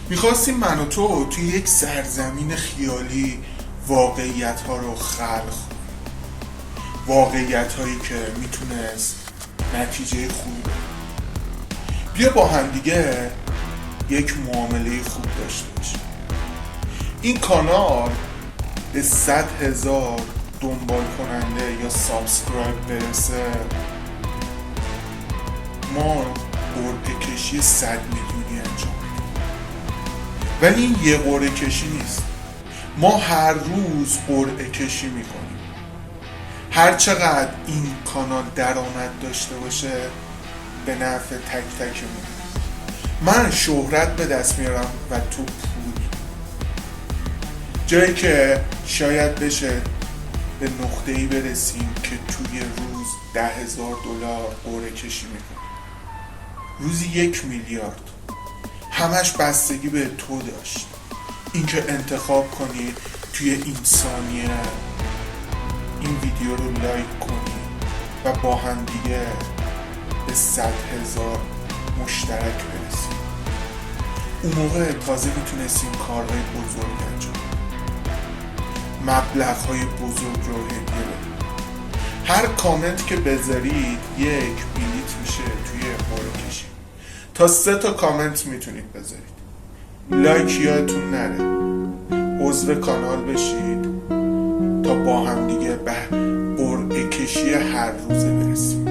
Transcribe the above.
میخواستیم من و تو توی یک سرزمین خیالی واقعیت ها رو خلق، واقعیت هایی که میتونست نتیجه خوبی بده. بیا با هم دیگه یک معامله خوب داشته باشیم. این کانال به 100,000 دنبال کننده یا سابسکرایب برسه، ما قرعه کشی 100 میلیونی انجام میدیم. ولی این یه قرعه کشی نیست، ما هر روز قرعه کشی میکنیم. هر چقدر این کانال درآمد داشته باشه به نفع تک تکمون. من شهرت به دست میارم و تو پول، جایی که شاید بشه به نقطه‌ای برسیم که توی روز 10,000 دلار قرعه کشی میکنیم، روزی 1 میلیارد. همش بستگی به تو داشت، اینکه انتخاب کنی توی این ثانیه این ویدیو رو لایک کنی و با هم دیگه به 100,000 مشترک برسیم. اون موقع تازه میتونستیم کارهای بزرگ انجام، مبلغ‌های بزرگ رو هدیه بدیم. هر کامنت که بذارید 1 بلیت میشه توی قرعه کشی. تا 3 کامنت میتونید بذارید. لایک یادتون نره، عضو کانال بشید تا با هم دیگه به قرعه کشی هر روزه برسیم.